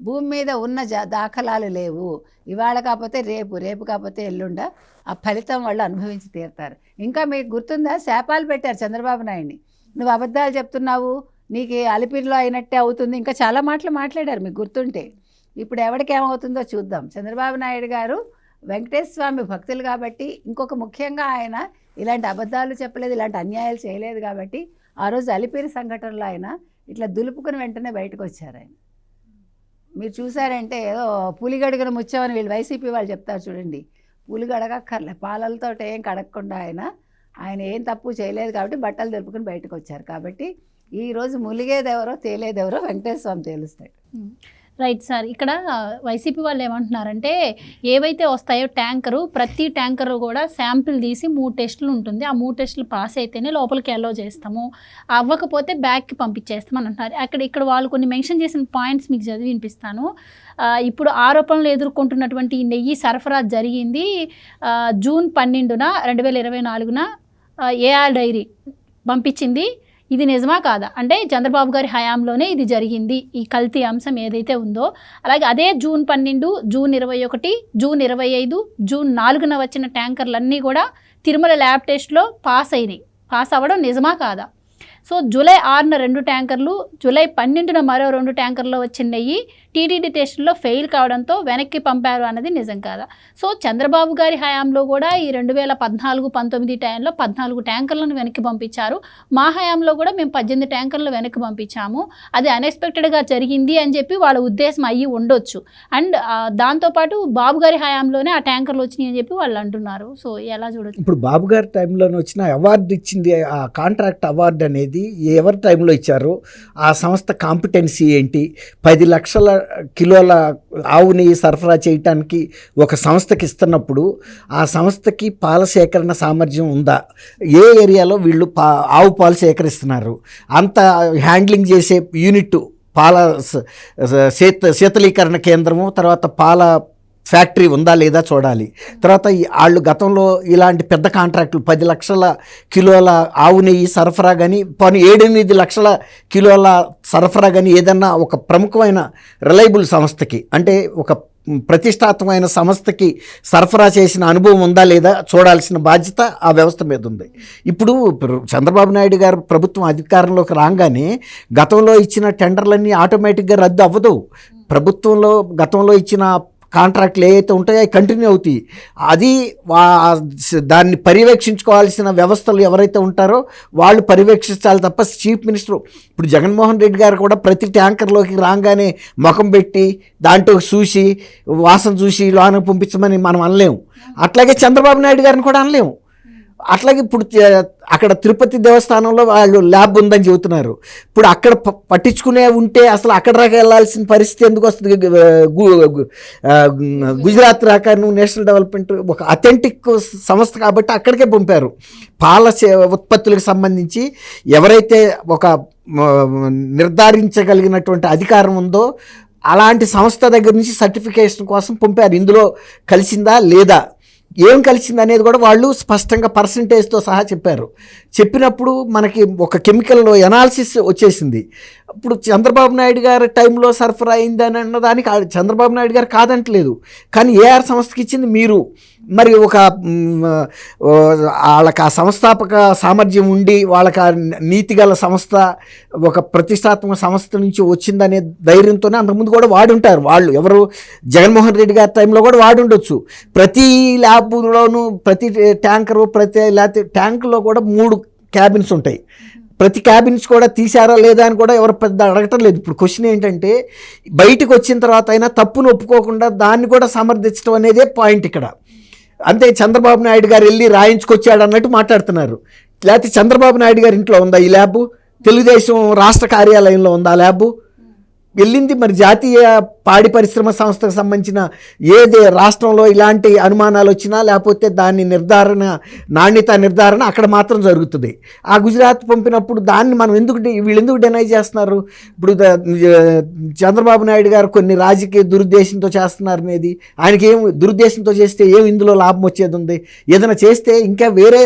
భూమి మీద ఉన్న దాఖలాలు లేవు. ఇవాళ కాకపోతే రేపు, రేపు కాకపోతే ఎల్లుండ ఆ ఫలితం వాళ్ళు అనుభవించి తీరుతారు. ఇంకా మీకు గుర్తుందా, శాపాలు పెట్టారు చంద్రబాబు నాయుడిని, నువ్వు అబద్ధాలు చెప్తున్నావు, నీకు అలిపిరిలో అయినట్టే అవుతుంది, ఇంకా చాలా మాటలు మాట్లాడారు మీకు గుర్తుంటే. ఇప్పుడు ఎవరికి ఏమవుతుందో చూద్దాం. చంద్రబాబు నాయుడు గారు వెంకటేశ్వర స్వామి భక్తులు కాబట్టి, ఇంకొక ముఖ్యంగా ఆయన ఇలాంటి అబద్ధాలు చెప్పలేదు, ఇలాంటి అన్యాయాలు చేయలేదు కాబట్టి ఆ రోజు అలిపిరి సంఘటనలో ఆయన ఇట్లా దులుపుకుని వెంటనే బయటకు వచ్చారు. ఆయన మీరు చూసారంటే ఏదో పులిగడుగున ముచ్చామని వీళ్ళు వైసీపీ వాళ్ళు చెప్తారు చూడండి, పులిగడగక్కర్లే, పాలలతో ఏం కడగకుండా ఆయన ఏం తప్పు చేయలేదు కాబట్టి బట్టలు దులుపుకుని బయటకు వచ్చారు. కాబట్టి ఈరోజు ములిగేదెవరో తేలేదెవరో వెంకటేశ్వర స్వామి తెలుస్తాడు. Right sir. ఇక్కడ వైసీపీ వాళ్ళు ఏమంటున్నారంటే ఏవైతే వస్తాయో ట్యాంకరు, ప్రతి ట్యాంకరు కూడా శాంపిల్ తీసి 3 టెస్టులు ఉంటుంది, ఆ 3 టెస్టులు పాస్ అయితేనే లోపలికి అలో చేస్తాము, అవ్వకపోతే బ్యాక్కి పంపించేస్తామని అంటున్నారు. ఇక్కడ వాళ్ళు కొన్ని మెన్షన్ చేసిన పాయింట్స్ మీకు చదివి వినిపిస్తాను. ఇప్పుడు ఆరోపణలు ఎదుర్కొంటున్నటువంటి ఈ నెయ్యి సరఫరా జరిగింది జూన్ 12న 2024న ఏఆర్ డైరీ పంపించింది. ఇది నిజమా కాదా అంటే చంద్రబాబు గారి హయాంలోనే ఇది జరిగింది, ఈ కల్తీ అంశం ఏదైతే ఉందో. అలాగే అదే జూన్ 12, జూన్ 21, జూన్ 25, జూన్ 4న వచ్చిన ట్యాంకర్లన్నీ కూడా తిరుమల ల్యాబ్ టెస్ట్లో పాస్ అయినాయి. పాస్ అవ్వడం నిజమా కాదా? సో జూలై 6న 2 ట్యాంకర్లు, జూలై 12న మరో 2 ట్యాంకర్లో వచ్చిన నెయ్యి టీటీడీ టెస్టుల్లో ఫెయిల్ కావడంతో వెనక్కి పంపారు అన్నది నిజం కాదా? సో చంద్రబాబు గారి హయాంలో కూడా ఈ 2014-19 టైంలో 14 ట్యాంకర్లను వెనక్కి పంపించారు. మా హయాంలో కూడా మేము 18 ట్యాంకర్లు వెనక్కి పంపించాము. అది అన్ఎక్స్పెక్టెడ్గా జరిగింది అని చెప్పి వాళ్ళ ఉద్దేశం అయ్యి ఉండొచ్చు. అండ్ దాంతోపాటు బాబు గారి హయాంలోనే ఆ ట్యాంకర్లు వచ్చినాయి అని చెప్పి వాళ్ళు అంటున్నారు. సో ఎలా చూడొచ్చు? ఇప్పుడు బాబు గారి టైంలో వచ్చిన అవార్డు ఇచ్చింది, ఆ కాంట్రాక్ట్ అవార్డు అనేది ఎవరి టైంలో ఇచ్చారు, ఆ సంస్థ కాంపిటెన్సీ ఏంటి, 10 లక్షల కిలోల ఆవు నెయ్యి సరఫరా చేయటానికి ఒక సంస్థకి ఇస్తున్నప్పుడు ఆ సంస్థకి పాల సేకరణ సామర్థ్యం ఉందా, ఏ ఏరియాలో వీళ్ళు ఆవు పాలు సేకరిస్తున్నారు, అంత హ్యాండ్లింగ్ చేసే యూనిట్, పాల శీతలీకరణ కేంద్రము, తర్వాత పాల ఫ్యాక్టరీ ఉందా లేదా చూడాలి. తర్వాత వాళ్ళు గతంలో ఇలాంటి పెద్ద కాంట్రాక్టులు 10 లక్షల కిలోల ఆవు నెయ్యి సరఫరా కానీ, 7-8 లక్షల కిలోల సరఫరా కానీ ఏదన్నా ఒక ప్రముఖమైన రిలయబుల్ సంస్థకి, అంటే ఒక ప్రతిష్టాత్మకమైన సంస్థకి సరఫరా చేసిన అనుభవం ఉందా లేదా చూడాల్సిన బాధ్యత ఆ వ్యవస్థ మీద ఉంది. ఇప్పుడు చంద్రబాబు నాయుడు గారు ప్రభుత్వం అధికారంలోకి రాగానే గతంలో ఇచ్చిన టెండర్లన్నీ ఆటోమేటిక్గా రద్దు అవ్వదు. ప్రభుత్వంలో గతంలో ఇచ్చిన కాంట్రాక్ట్లు ఏవైతే ఉంటాయో అవి కంటిన్యూ అవుతాయి. అది దాన్ని పర్యవేక్షించుకోవాల్సిన వ్యవస్థలు ఎవరైతే ఉంటారో వాళ్ళు పర్యవేక్షించాలి తప్ప చీఫ్ మినిస్టర్, ఇప్పుడు జగన్మోహన్ రెడ్డి గారు కూడా ప్రతి ట్యాంకర్లోకి రాగానే ముఖం పెట్టి దాంట్లో చూసి వాసన చూసి లోన పంపించమని మనం అనలేము. అట్లాగే చంద్రబాబు నాయుడు గారిని కూడా అనలేము. అట్లాగే ఇప్పుడు అక్కడ తిరుపతి దేవస్థానంలో వాళ్ళు ల్యాబ్ ఉందని చెబుతున్నారు. ఇప్పుడు అక్కడ పట్టించుకునే ఉంటే అసలు అక్కడ దాకా వెళ్ళాల్సిన పరిస్థితి ఎందుకు వస్తుంది? గుజరాత్ రాక నేషనల్ డెవలప్మెంట్ ఒక అథెంటిక్ సంస్థ కాబట్టి అక్కడికే పంపారు. పాల ఉత్పత్తులకు సంబంధించి ఎవరైతే ఒక నిర్ధారించగలిగినటువంటి అధికారం ఉందో అలాంటి సంస్థ దగ్గర నుంచి సర్టిఫికేషన్ కోసం పంపారు. ఇందులో కలిసిందా లేదా, ఏం కలిసింది అనేది కూడా వాళ్ళు స్పష్టంగా పర్సంటేజ్తో సహా చెప్పారు. చెప్పినప్పుడు మనకి ఒక కెమికల్ ఎనాలిసిస్ వచ్చేసింది. ఇప్పుడు చంద్రబాబు నాయుడు గారి టైంలో సరఫరా అయిందని అన్నదానికి చంద్రబాబు నాయుడు గారు కాదంటలేదు, కానీ ఏఆర్ సంస్థకి ఇచ్చింది మీరు. మరి ఒక వాళ్ళకి ఆ సంస్థాపక సామర్థ్యం ఉండి వాళ్ళకి ఆ నీతి గల సంస్థ ఒక ప్రతిష్టాత్మక సంస్థ నుంచి వచ్చిందనే ధైర్యంతోనే అంతకుముందు కూడా వాడుంటారు. వాళ్ళు ఎవరు జగన్మోహన్ రెడ్డి గారి టైంలో కూడా వాడుండొచ్చు. ప్రతి ల్యాబ్లోనూ ప్రతి ట్యాంకరు లేకపోతే ట్యాంకులో కూడా 3 క్యాబిన్స్ ఉంటాయి. ప్రతి క్యాబిన్స్ కూడా తీశారా లేదా అని కూడా ఎవరు పెద్ద అడగటం లేదు. ఇప్పుడు క్వశ్చన్ ఏంటంటే బయటకు వచ్చిన తర్వాత అయినా తప్పును ఒప్పుకోకుండా దాన్ని కూడా సమర్థించడం అనేదే పాయింట్ ఇక్కడ. అంతే చంద్రబాబు నాయుడు గారు వెళ్ళి రాయించుకొచ్చాడు అన్నట్టు మాట్లాడుతున్నారు. లేకపోతే చంద్రబాబు నాయుడు గారి ఇంట్లో ఉందా ఈ ల్యాబు? తెలుగుదేశం రాష్ట్ర కార్యాలయంలో ఉందా ల్యాబు? వెళ్ళింది మరి జాతీయ పాడి పరిశ్రమ సంస్థకు సంబంధించిన ఏదే రాష్ట్రంలో ఇలాంటి అనుమానాలు వచ్చినా లేకపోతే దాని నాణ్యత నిర్ధారణ అక్కడ మాత్రం జరుగుతుంది. ఆ గుజరాత్ పంపినప్పుడు దాన్ని మనం వీళ్ళు ఎందుకు డినై చేస్తున్నారు? ఇప్పుడు చంద్రబాబు నాయుడు గారు కొన్ని రాజకీయ దురుద్దేశంతో చేస్తున్నారు అనేది, ఆయనకి ఏం దురుద్దేశంతో చేస్తే ఏం ఇందులో లాభం వచ్చేది ఉంది? ఏదైనా చేస్తే ఇంకా వేరే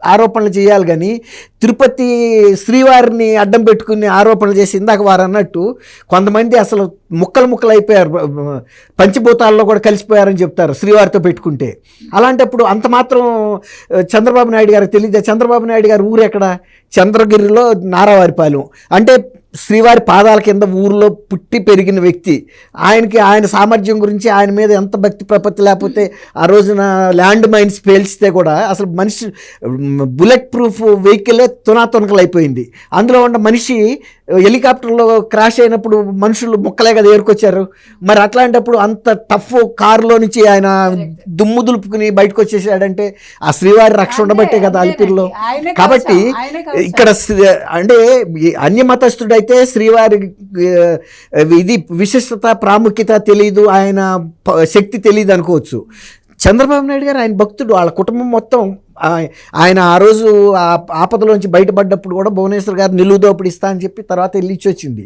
ఆరోపణలు చేయాలి, కానీ తిరుపతి శ్రీవారిని అడ్డం పెట్టుకుని ఆరోపణలు చేసి ఇందాక వారు అన్నట్టు కొంతమంది అసలు ముక్కలు అయిపోయారు, పంచభూతాల్లో కూడా కలిసిపోయారని చెప్తారు శ్రీవారితో పెట్టుకుంటే. అలాంటప్పుడు అంత మాత్రం చంద్రబాబు నాయుడు గారికి తెలియదు. చంద్రబాబు నాయుడు గారు ఊరు ఎక్కడ? చంద్రగిరిలో నారావారిపాలెం. అంటే శ్రీవారి పాదాల కింద ఊరిలో పుట్టి పెరిగిన వ్యక్తి. ఆయన సామర్థ్యం గురించి ఆయన మీద ఎంత భక్తి ప్రపత్తి లేకపోతే ఆ రోజున ల్యాండ్ మైన్స్ పేల్చితే కూడా అసలు మనిషి బుల్లెట్ ప్రూఫ్ వెహికలే తునాతునకలు అయిపోయింది. అందులో ఉన్న మనిషి హెలికాప్టర్లో క్రాష్ అయినప్పుడు మనుషులు ముక్కలే కదా ఏరుకొచ్చారు. మరి అట్లాంటప్పుడు అంత టఫ్ కారులో నుంచి ఆయన దుమ్ము దులుపుకుని బయటకు వచ్చేసాడంటే ఆ శ్రీవారి రక్షణ ఉండబట్టే కదా అలిపిరిలో. కాబట్టి ఇక్కడ అంటే అన్యమతస్థుడు అయితే శ్రీవారి ఇది విశిష్టత ప్రాముఖ్యత తెలియదు, ఆయన శక్తి తెలియదు అనుకోవచ్చు. చంద్రబాబు నాయుడు గారు ఆయన భక్తుడు, వాళ్ళ కుటుంబం మొత్తం ఆయన ఆ రోజు ఆ ఆపదలోంచి బయటపడ్డప్పుడు కూడా భువనేశ్వర్ గారు నిలువుదోపిడి ఇస్తా అని చెప్పి తర్వాత వెళ్ళి ఇచ్చి వచ్చింది.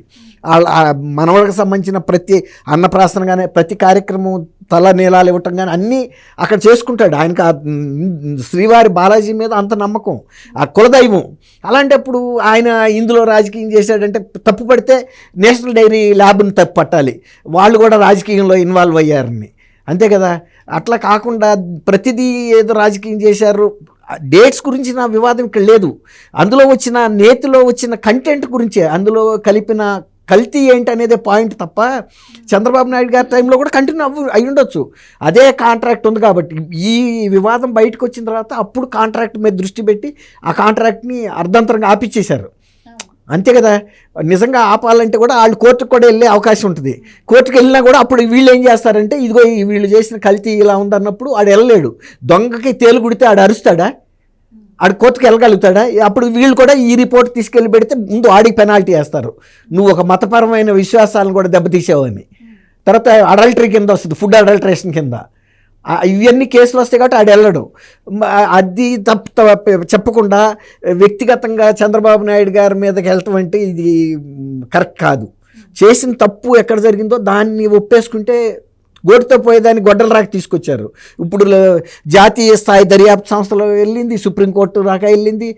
మనవడికి సంబంధించిన ప్రతి అన్నప్రాసన కానీ ప్రతి కార్యక్రమం తల నీలాలు ఇవ్వటం కానీ అన్నీ అక్కడ చేసుకుంటాడు. ఆయనకు ఆ శ్రీవారి బాలాజీ మీద అంత నమ్మకం, ఆ కులదైవం. అలాంటప్పుడు ఆయన ఇందులో రాజకీయం చేశాడంటే తప్పు పడితే నేషనల్ డైరీ ల్యాబ్ని తప్పు పట్టాలి, వాళ్ళు కూడా రాజకీయంలో ఇన్వాల్వ్ అయ్యారని. అంతే కదా. అట్లా కాకుండా ప్రతిదీ ఏదో రాజకీయం చేశారు. డేట్స్ గురించి నా వివాదం ఇక్కడ లేదు. అందులో వచ్చిన నేతిలో వచ్చిన కంటెంట్ గురించే, అందులో కలిపిన కల్తీ ఏంటి అనేది పాయింట్ తప్ప చంద్రబాబు నాయుడు గారి టైంలో కూడా కంటిన్యూ అయి ఉండొచ్చు. అదే కాంట్రాక్ట్ ఉంది కాబట్టి ఈ వివాదం బయటకు వచ్చిన తర్వాత అప్పుడు కాంట్రాక్ట్ మీద దృష్టి పెట్టి ఆ కాంట్రాక్ట్ని అర్ధంతరంగా ఆపిచ్చేశారు. అంతే కదా. నిజంగా ఆపాలంటే కూడా వాళ్ళు కోర్టుకు కూడా వెళ్ళే అవకాశం ఉంటుంది. కోర్టుకు వెళ్ళినా కూడా అప్పుడు వీళ్ళు ఏం చేస్తారంటే ఇదిగో వీళ్ళు చేసిన కల్తీ ఇలా ఉందన్నప్పుడు ఆడు వెళ్ళలేడు. దొంగకి తేలు కుడితే ఆడు అరుస్తాడా? ఆడు కోర్టుకు వెళ్ళగలుగుతాడా? అప్పుడు వీళ్ళు కూడా ఈ రిపోర్ట్ తీసుకెళ్ళి పెడితే ముందు ఆడికి పెనాల్టీ వేస్తారు, నువ్వు ఒక మతపరమైన విశ్వాసాలను కూడా దెబ్బతీసావని. తర్వాత అడల్టరీ కింద వస్తుంది, ఫుడ్ అడల్టరేషన్ కింద. ఇవన్నీ కేసులు వస్తాయి కాబట్టి ఆడు వెళ్ళడు. అది చెప్పకుండా వ్యక్తిగతంగా చంద్రబాబు నాయుడు గారి మీదకి వెళ్ళటం అంటే ఇది కరెక్ట్ కాదు. చేసిన తప్పు ఎక్కడ జరిగిందో దాన్ని ఒప్పేసుకుంటే గోటుతో పోయేదాన్ని గొడ్డల రాక తీసుకొచ్చారు. ఇప్పుడు జాతీయ స్థాయి దర్యాప్తు సంస్థలో వెళ్ళింది, సుప్రీంకోర్టు రాక వెళ్ళింది.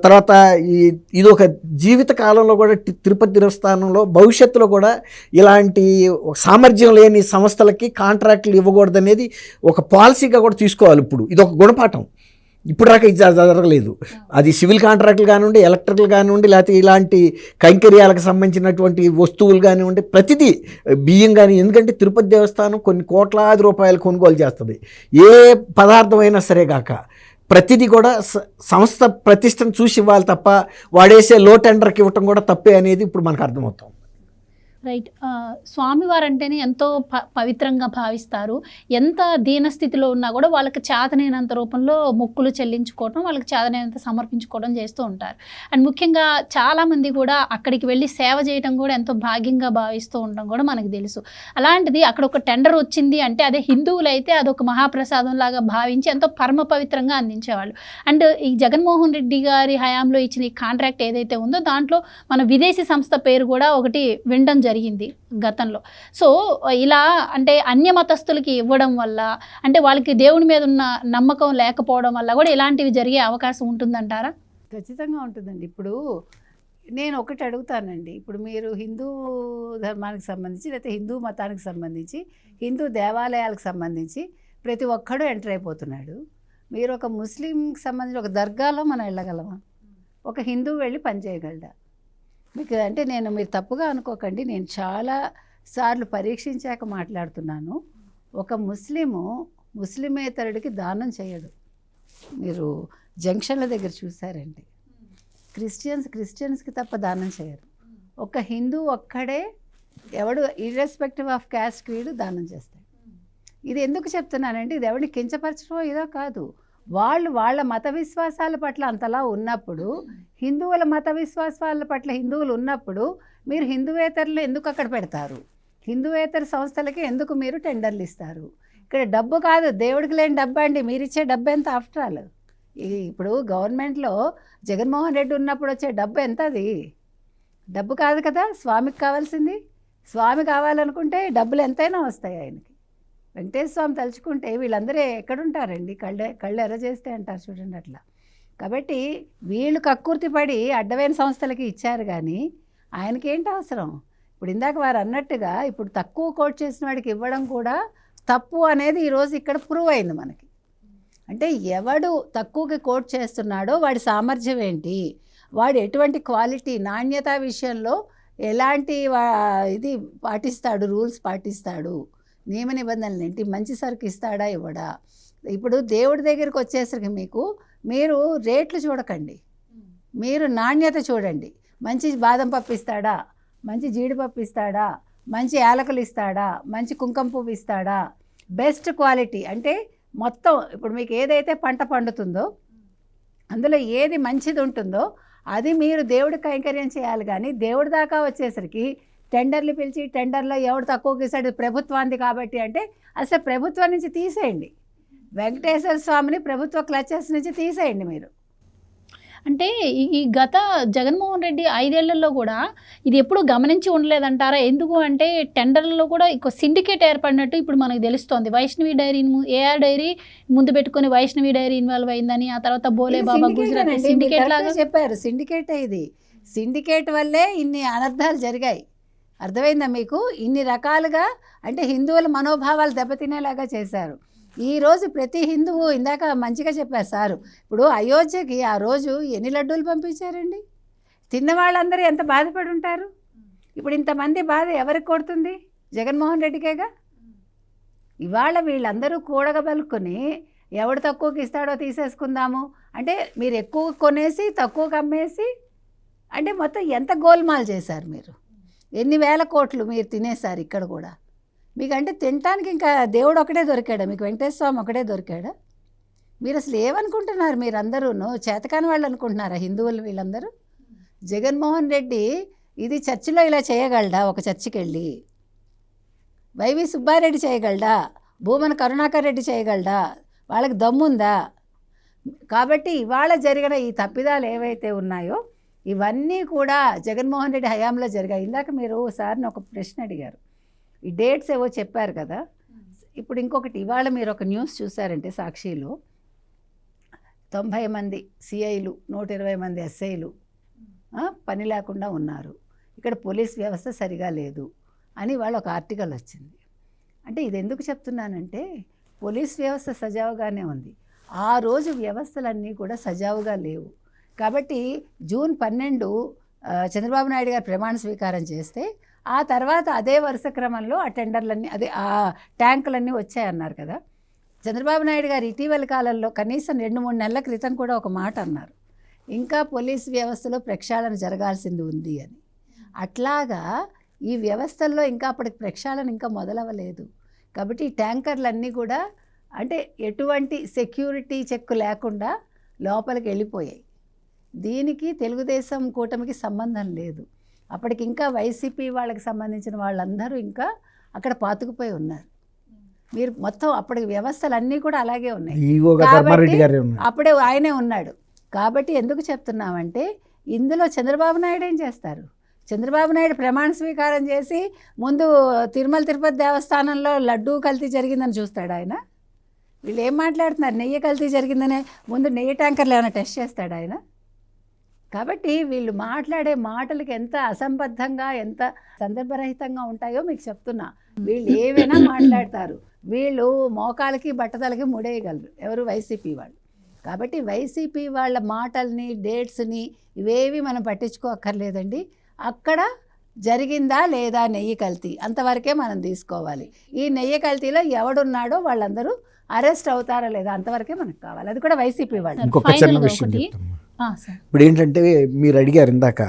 తర్వాత ఇది ఒక జీవిత కాలంలో కూడా తిరుపతి దేవస్థానంలో భవిష్యత్తులో కూడా ఇలాంటి సామర్థ్యం లేని సంస్థలకి కాంట్రాక్టులు ఇవ్వకూడదనేది ఒక పాలసీగా కూడా తీసుకోవాలి. ఇప్పుడు ఇది ఒక గుణపాఠం. ఇప్పుడు దాకా ఇది జరగలేదు. అది సివిల్ కాంట్రాక్టులు కానివ్వండి, ఎలక్ట్రికల్ కానివ్వండి, లేకపోతే ఇలాంటి కైంకర్యాలకు సంబంధించినటువంటి వస్తువులు కానివ్వండి, ప్రతిదీ బియ్యం కానీ. ఎందుకంటే తిరుపతి దేవస్థానం కొన్ని కోట్లాది రూపాయలు కొనుగోలు చేస్తుంది. ఏ పదార్థమైనా సరే కాక ప్రతిదీ కూడా సంస్థ ప్రతిష్టను చూసి ఇవ్వాలి తప్ప వాడేసే లో టెండర్కి ఇవ్వటం కూడా తప్పే అనేది ఇప్పుడు మనకు అర్థమవుతాం. రైట్. స్వామివారు అంటేనే ఎంతో పవిత్రంగా భావిస్తారు. ఎంత దీనస్థితిలో ఉన్నా కూడా వాళ్ళకి చేతనైనంత రూపంలో మొక్కులు చెల్లించుకోవడం, వాళ్ళకి చేతనైనంత సమర్పించుకోవడం చేస్తూ ఉంటారు. అండ్ ముఖ్యంగా చాలామంది కూడా అక్కడికి వెళ్ళి సేవ చేయడం కూడా ఎంతో భాగ్యంగా భావిస్తూ ఉండడం కూడా మనకు తెలుసు. అలాంటిది అక్కడ ఒక టెండర్ వచ్చింది అంటే అదే హిందువులైతే అదొక మహాప్రసాదం లాగా భావించి ఎంతో పరమ పవిత్రంగా అందించేవాళ్ళు. అండ్ ఈ జగన్మోహన్ రెడ్డి గారి హయాంలో ఇచ్చిన ఈ కాంట్రాక్ట్ ఏదైతే ఉందో దాంట్లో మన విదేశీ సంస్థ పేరు కూడా ఒకటి వినడం జరిగింది గతంలో. సో ఇలా అంటే అన్య మతస్థులకి ఇవ్వడం వల్ల అంటే వాళ్ళకి దేవుని మీద ఉన్న నమ్మకం లేకపోవడం వల్ల కూడా ఇలాంటివి జరిగే అవకాశం ఉంటుందంటారా? ఖచ్చితంగా ఉంటుందండి. ఇప్పుడు నేను ఒకటి అడుగుతానండి, ఇప్పుడు మీరు హిందూ ధర్మానికి సంబంధించి లేకపోతే హిందూ మతానికి సంబంధించి హిందూ దేవాలయాలకు సంబంధించి ప్రతి ఒక్కడూ ఎంటర్ అయిపోతున్నాడు. మీరు ఒక ముస్లింకి సంబంధించి ఒక దర్గాలో మనం వెళ్ళగలమా? ఒక హిందువు వెళ్ళి పనిచేయగలడా? మీకు అంటే మీరు తప్పుగా అనుకోకండి, నేను చాలా సార్లు పరీక్షించాక మాట్లాడుతున్నాను. ఒక ముస్లిమేతరుడికి దానం చేయడు. మీరు జంక్షన్ల దగ్గర చూసారండి, క్రిస్టియన్స్కి తప్ప దానం చేయరు. ఒక హిందూ ఒక్కడే ఎవడు ఇర్రెస్పెక్టివ్ ఆఫ్ క్యాస్ట్ క్రీడ్ దానం చేస్తాడు. ఇది ఎందుకు చెప్తున్నానంటే ఇది ఎవరిని కించపరచడం ఏదో కాదు. వాళ్ళ మత విశ్వాసాల పట్ల అంతలా ఉన్నప్పుడు, హిందువుల మత విశ్వాసాల పట్ల హిందువులు ఉన్నప్పుడు మీరు హిందువేతరులు ఎందుకు అక్కడ పెడతారు? హిందువేతర సంస్థలకి ఎందుకు మీరు టెండర్లు ఇస్తారు? ఇక్కడ డబ్బు కాదు, దేవుడికి లేని డబ్బు అండి. మీరు ఇచ్చే డబ్బు ఎంత ఆఫ్టర్ ఆల్? ఇప్పుడు గవర్నమెంట్లో జగన్మోహన్ రెడ్డి ఉన్నప్పుడు వచ్చే డబ్బు ఎంత? అది డబ్బు కాదు కదా స్వామికి కావాల్సింది. స్వామి కావాలనుకుంటే డబ్బులు ఎంతైనా వస్తాయి ఆయనకి. వెంకటేశ్వర స్వామి తలుచుకుంటే వీళ్ళందరూ ఎక్కడుంటారండి? కళ్ళు ఎర్ర చేస్తే అంటారు చూడండి అట్లా. కాబట్టి వీళ్ళు కక్కుర్తి పడి అడ్డమైన సంస్థలకి ఇచ్చారు కానీ ఆయనకేంటి అవసరం? ఇప్పుడు ఇందాక వారు అన్నట్టుగా ఇప్పుడు తక్కువ కోట్ చేసిన వాడికి ఇవ్వడం కూడా తప్పు అనేది ఈరోజు ఇక్కడ ప్రూవ్ అయింది మనకి. అంటే ఎవడు తక్కువకి కోట్ చేస్తున్నాడో వాడి సామర్థ్యం ఏంటి, వాడు ఎటువంటి క్వాలిటీ నాణ్యత విషయంలో ఎలాంటి ఇది పాటిస్తాడు, రూల్స్ పాటిస్తాడు, నియమ నిబంధనలు ఏంటి, మంచి సరుకు ఇస్తాడా ఇవ్వడా. ఇప్పుడు దేవుడి దగ్గరికి వచ్చేసరికి మీరు రేట్లు చూడకండి, మీరు నాణ్యత చూడండి. మంచి బాదం పప్పు ఇస్తాడా, మంచి జీడిపప్పు ఇస్తాడా, మంచి యాలకులు ఇస్తాడా, మంచి కుంకుమ పువ్వు ఇస్తాడా, బెస్ట్ క్వాలిటీ. అంటే మొత్తం ఇప్పుడు మీకు ఏదైతే పంట పండుతుందో అందులో ఏది మంచిది ఉంటుందో అది మీరు దేవుడికి కైంకర్యం చేయాలి. కానీ దేవుడి దాకా వచ్చేసరికి టెండర్లు పిలిచి టెండర్లో ఎవడు తక్కువకి ఇస్తాడు, ప్రభుత్వానికి కాబట్టి అంటే అసలు ప్రభుత్వం నుంచి తీసేయండి. వెంకటేశ్వర స్వామిని ప్రభుత్వ క్లచెస్ నుంచి తీసేయండి మీరు. అంటే ఈ గత జగన్మోహన్ రెడ్డి 5 ఏళ్లలో కూడా ఇది ఎప్పుడు గమనించి ఉండలేదంటారా? ఎందుకు అంటే టెండర్లలో కూడా ఇంకో సిండికేట్ ఏర్పడినట్టు ఇప్పుడు మనకు తెలుస్తోంది. వైష్ణవి డైరీ, ఏఆర్ డైరీ ముందు పెట్టుకొని వైష్ణవి డైరీ ఇన్వాల్వ్ అయిందని, ఆ తర్వాత బోలే బాబా గుజరాత్ సిండికేట్ లాగా చెప్పారు. సిండికేట్ ఇది. సిండికేట్ వల్లే ఇన్ని అనర్థాలు జరిగాయి. అర్థమైందా మీకు? ఇన్ని రకాలుగా అంటే హిందువుల మనోభావాలు దెబ్బతినేలాగా చేశారు. ఈరోజు ప్రతి హిందువు ఇందాక మంచిగా చెప్పారు సారు. ఇప్పుడు అయోధ్యకి ఆ రోజు ఎన్ని లడ్డూలు పంపించారండి? తిన్న వాళ్ళందరూ ఎంత బాధపడి ఉంటారు? ఇప్పుడు ఇంతమంది బాధ ఎవరికి కొడుతుంది? జగన్మోహన్ రెడ్డికేగా. ఇవాళ వీళ్ళందరూ కూడగబలుకొని ఎవడు తక్కువకి ఇస్తాడో తీసేసుకుందాము అంటే మీరు ఎక్కువ కొనేసి తక్కువకి అమ్మేసి అంటే మొత్తం ఎంత గోల్మాల్ చేశారు మీరు. ఎన్ని వేల కోట్లు మీరు తినేశారు ఇక్కడ కూడా. మీకంటే తినటానికి ఇంకా దేవుడు ఒకటే దొరికాడా? మీకు వెంకటేశ్వర స్వామి ఒకటే దొరికాడా? మీరు అసలు ఏమనుకుంటున్నారు? మీరందరూ చేతకాని వాళ్ళు అనుకుంటున్నారా హిందువులు వీళ్ళందరూ? జగన్మోహన్ రెడ్డి ఇది చర్చిలో ఇలా చేయగలడా? ఒక చర్చికి వెళ్ళి వైవి సుబ్బారెడ్డి చేయగలడా? భూమన కరుణాకర్ రెడ్డి చేయగలడా? వాళ్ళకి దమ్ముందా? కాబట్టి ఇవాళ జరిగిన ఈ తప్పిదాలు ఏవైతే ఉన్నాయో ఇవన్నీ కూడా జగన్మోహన్ రెడ్డి హయాంలో జరిగాయి. ఇందాక మీరు సార్ని ఒక ప్రశ్న అడిగారు, ఈ డేట్స్ ఏవో చెప్పారు కదా. ఇప్పుడు ఇంకొకటి ఇవాళ మీరు ఒక న్యూస్ చూసారంటే సాక్షిలో 90 మంది సిఐలు 120 మంది ఎస్ఐలు పని లేకుండా ఉన్నారు, ఇక్కడ పోలీస్ వ్యవస్థ సరిగా లేదు అని వాళ్ళు ఒక ఆర్టికల్ వచ్చింది. అంటే ఇది ఎందుకు చెప్తున్నానంటే పోలీస్ వ్యవస్థ సజావుగానే ఉంది, ఆ రోజు వ్యవస్థలన్నీ కూడా సజావుగా లేవు. కాబట్టి జూన్ 12 చంద్రబాబు నాయుడు గారు ప్రమాణ స్వీకారం చేస్తే ఆ తర్వాత అదే వరుస క్రమంలో ఆ టెండర్లన్నీ అదే ఆ ట్యాంకులన్నీ వచ్చాయన్నారు కదా. చంద్రబాబు నాయుడు గారు ఇటీవల కాలంలో కనీసం 2-3 నెలల క్రితం కూడా ఒక మాట అన్నారు, ఇంకా పోలీస్ వ్యవస్థలో ప్రక్షాళన జరగాల్సింది ఉంది అని. అట్లాగా ఈ వ్యవస్థల్లో ఇంకా అప్పటికి ప్రక్షాళన ఇంకా మొదలవ్వలేదు. కాబట్టి ఈ ట్యాంకర్లన్నీ కూడా అంటే ఎటువంటి సెక్యూరిటీ చెక్ లేకుండా లోపలికి వెళ్ళిపోయాయి. దీనికి తెలుగుదేశం కూటమికి సంబంధం లేదు. అప్పటికి ఇంకా వైసీపీ వాళ్ళకి సంబంధించిన వాళ్ళందరూ ఇంకా అక్కడ పాతుకుపోయి ఉన్నారు. మీరు మొత్తం అప్పటికి వ్యవస్థలన్నీ కూడా అలాగే ఉన్నాయి. అప్పుడే ఆయనే ఉన్నాడు. కాబట్టి ఎందుకు చెప్తున్నామంటే ఇందులో చంద్రబాబు నాయుడు ఏం చేస్తారు? చంద్రబాబు నాయుడు ప్రమాణ స్వీకారం చేసి ముందు తిరుమల తిరుపతి దేవస్థానంలో లడ్డూ కల్తీ జరిగిందని చూస్తాడు ఆయన. వీళ్ళు ఏం మాట్లాడుతున్నారు? నెయ్యి కల్తీ జరిగిందనే ముందు నెయ్యి ట్యాంకర్లు ఏమైనా టెస్ట్ చేస్తాడు ఆయన? కాబట్టి వీళ్ళు మాట్లాడే మాటలకి ఎంత అసంబద్ధంగా ఎంత సందర్భరహితంగా ఉంటాయో మీకు చెప్తున్నా. వీళ్ళు ఏవైనా మాట్లాడతారు. వీళ్ళు మోకాలకి బట్టతలకి ముడేయగలరు. ఎవరు? వైసీపీ వాళ్ళు. కాబట్టి వైసీపీ వాళ్ళ మాటల్ని డేట్స్ని ఇవేవి మనం పట్టించుకోక్కర్లేదండి. అక్కడ జరిగిందా లేదా నెయ్యి కల్తీ అంతవరకే మనం తీసుకోవాలి. ఈ నెయ్యి కల్తీలో ఎవడున్నాడో వాళ్ళందరూ అరెస్ట్ అవుతారా లేదా అంతవరకే మనకు కావాలి. అది కూడా వైసీపీ వాళ్ళు. ఇంకొక చిన్న విషయం చెప్తాను. ఇప్పుడు ఏంటంటే మీరు అడిగారు ఇందాక,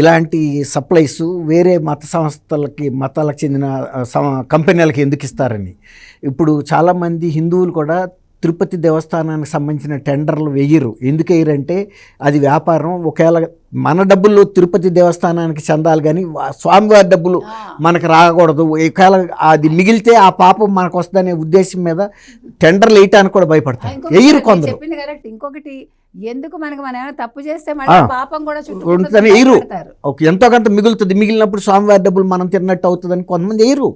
ఇలాంటి సప్లైస్ వేరే మత సంస్థలకి మతాలకు చెందిన కంపెనీలకి ఎందుకు ఇస్తారని. ఇప్పుడు చాలామంది హిందువులు కూడా తిరుపతి దేవస్థానానికి సంబంధించిన టెండర్లు వేయరు. ఎందుకు వేయరంటే అది వ్యాపారం. ఒకవేళ మన డబ్బులు తిరుపతి దేవస్థానానికి చెందాలి కానీ స్వామివారి డబ్బులు మనకు రాకూడదు. ఒకవేళ అది మిగిలితే ఆ పాపం మనకు వస్తుందనే ఉద్దేశం మీద టెండర్లు వేయటానికి కూడా భయపడతారు. వేయరు కొందరు. చెప్పింది కరెక్ట్. ఇంకొకటి ఎందుకు మనం ఏమైనా తప్పు చేస్తే పాపం కూడా వేయరు. ఎంతో కొంత మిగులుతుంది. మిగిలినప్పుడు స్వామివారి డబ్బులు మనం తిన్నట్టు అవుతుందని కొంతమంది వేయరు.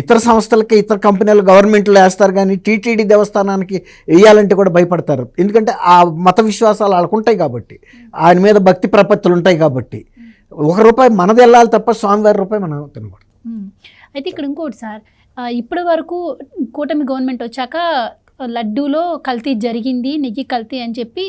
ఇతర సంస్థలకి ఇతర కంపెనీలు గవర్నమెంట్లో వేస్తారు కానీ టీటీడీ దేవస్థానానికి వేయాలంటే కూడా భయపడతారు. ఎందుకంటే ఆ మత విశ్వాసాలు వాళ్ళకు ఉంటాయి కాబట్టి, ఆయన మీద భక్తి ప్రపత్తులు ఉంటాయి కాబట్టి. ₹1 మనది వెళ్ళాలి తప్ప స్వామివారి రూపాయి మనం తినకూడదు. అయితే ఇక్కడ ఇంకోటి సార్, ఇప్పటి వరకు కూటమి గవర్నమెంట్ వచ్చాక లడ్డూలో కల్తీ జరిగింది, నెయ్యి కల్తీ అని చెప్పి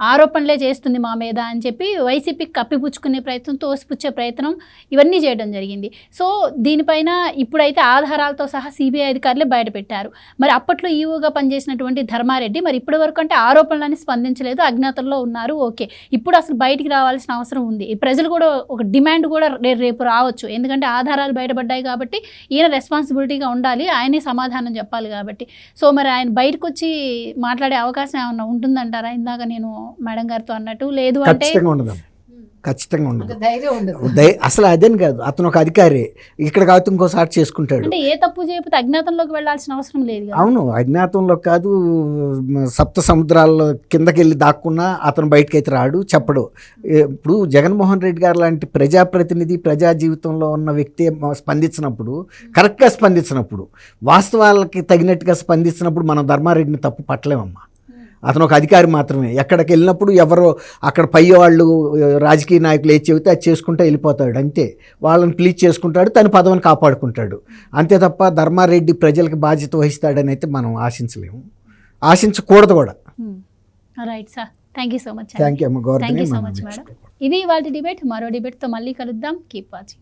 ఆరోపణలే చేస్తుంది మా మీద అని చెప్పి వైసీపీకి కప్పిపుచ్చుకునే ప్రయత్నం, తోసిపుచ్చే ప్రయత్నం ఇవన్నీ చేయడం జరిగింది. సో దీనిపైన ఇప్పుడైతే ఆధారాలతో సహా సిబిఐ అధికారులే బయటపెట్టారు. మరి అప్పట్లో ఈవోగా పనిచేసినటువంటి ధర్మారెడ్డి మరి ఇప్పటి వరకు అంటే ఆరోపణలని స్పందించలేదు, అజ్ఞాతంలో ఉన్నారు. ఓకే, ఇప్పుడు అసలు బయటికి రావాల్సిన అవసరం ఉంది. ప్రజలు కూడా ఒక డిమాండ్ కూడా రేపు రావచ్చు. ఎందుకంటే ఆధారాలు బయటపడ్డాయి కాబట్టి ఈయన రెస్పాన్సిబిలిటీగా ఉండాలి, ఆయనే సమాధానం చెప్పాలి కాబట్టి. సో మరి ఆయన బయటకు వచ్చి మాట్లాడే అవకాశం ఏమన్నా ఉంటుందంటారా? ఇందాక నేను మేడం గారితో అన్నట్టు లేదు అంటే ఖచ్చితంగా ఉండదు. అసలు అదేని కాదు, అతను ఒక అధికారి. ఇక్కడ కాదు ఇంకోసారి చేసుకుంటాడు. అంటే ఏ తప్పు చేయకపోతే అజ్ఞాతంలోకి వెళ్ళాల్సిన అవసరం లేదు. అవును, అజ్ఞాతంలో కాదు, సప్త సముద్రాల్లో కిందకి వెళ్ళి దాక్కున్నా అతను బయటకు అయితే రాడు, చెప్పడు. ఇప్పుడు జగన్మోహన్ రెడ్డి గారు లాంటి ప్రజాప్రతినిధి, ప్రజా జీవితంలో ఉన్న వ్యక్తి స్పందించినప్పుడు, కరెక్ట్గా స్పందించినప్పుడు, వాస్తవాలకి తగినట్టుగా స్పందించినప్పుడు మనం ధర్మారెడ్డిని తప్పు పట్టలేమమ్మా. అతను ఒక అధికారి మాత్రమే. ఎక్కడికి వెళ్ళినప్పుడు ఎవరో అక్కడ పై వాళ్ళు రాజకీయ నాయకులు ఏది చెబితే అది చేసుకుంటూ వెళ్ళిపోతాడు అంతే. వాళ్ళని ప్లీజ్ చేసుకుంటాడు, తన పదవిని కాపాడుకుంటాడు అంతే తప్ప ధర్మారెడ్డి ప్రజలకు బాధ్యత వహిస్తాడని అయితే మనం ఆశించలేము, ఆశించకూడదు కూడా. Right sir, thank you so much. Thank you అమ్మ. Thank you so much madam. ఇది వాళ్ళ డిబేట్. మరో డిబేట్తో మళ్ళీ కలుద్దాం. Keep watching.